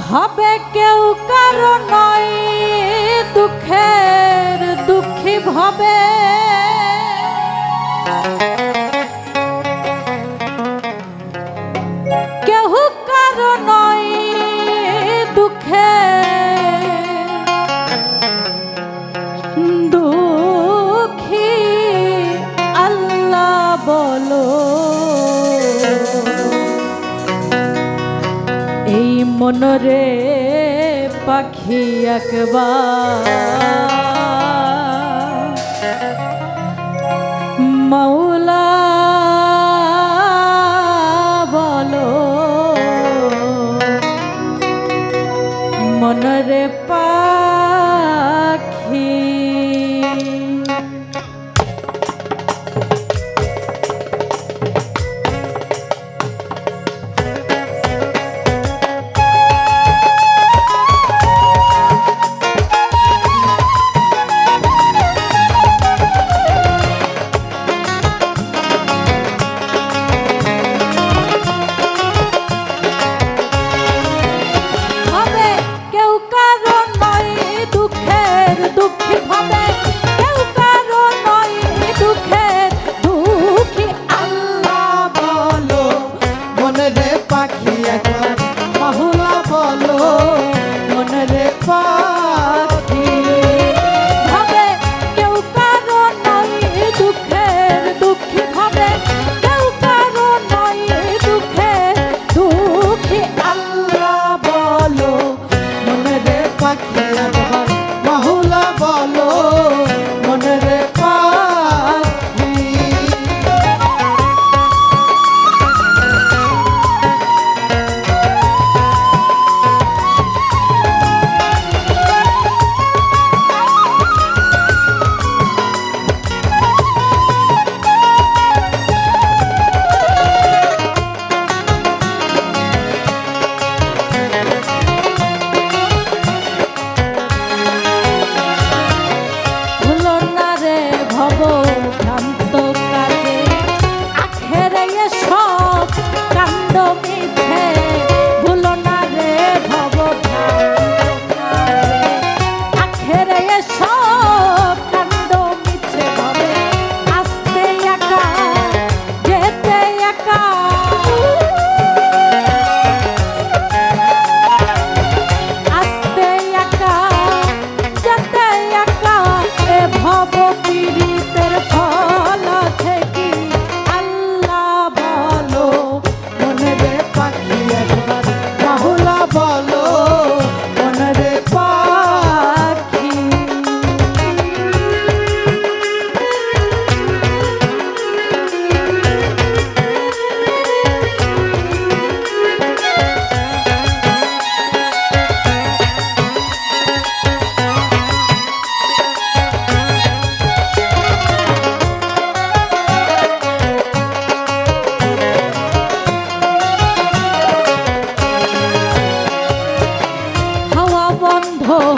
ভাবে কেউ কারো নয় দুঃখের দুঃখী ভাবে কেউ কারো নয় দুঃখে দুঃখী আল্লাহ বলো এই মনরে পাখি একবার মাওলা বলো মনরে পাখি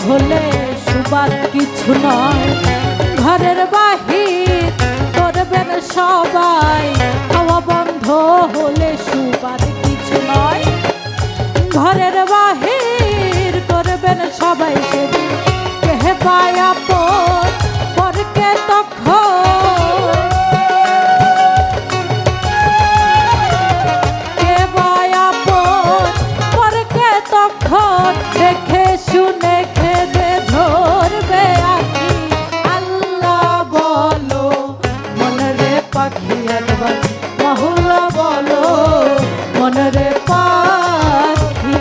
হলে সুবাদ কিছু নয় ঘরের বাহির করবেন সবাই হাওয়া বন্ধ হলে সুবাদ কিছু নয় ঘরের বাহির করবেন সবাই সেদিন কেহে পায় আপন পরকে তখন কে পায় আপন পরকে তখন দেখে শুনে খেদে ধরবে আখি আল্লাহ বলো মনরে পাখি একবার মাওলা বলো মনরে পাখি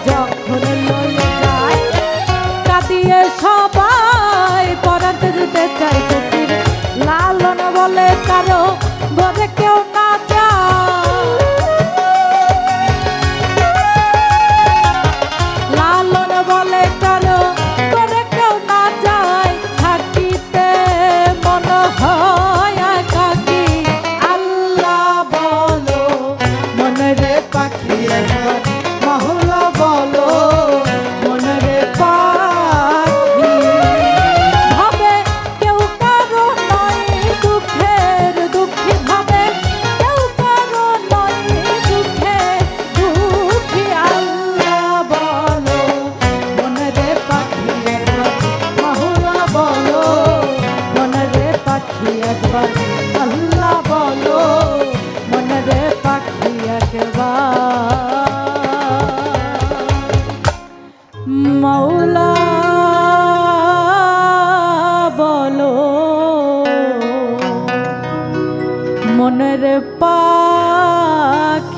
যখন লয়ে যায় কাঁদিয়ে সবাই পরাতে যেতে চাই ফকির লালন বলে কারো ঘরে কেউ না যায় লালন বলে কারো ঘরে কেউ না যায় থাকিতে মন হয় একাকী আল্লাহ বলো মনের পাখি একবার মহলা বলো মনের পাখি ভাবে কেউ কারো নয় দুঃখের দুঃখী ভাবে কেউ কারো নয় দুঃখের দুঃখী আল্লাহ বলো মনের পাখি একবার মহলা বলো মনের পাখি একবার আল্লাহ বলো মনের পাখি একবার মৌলা বলো মনের পাখি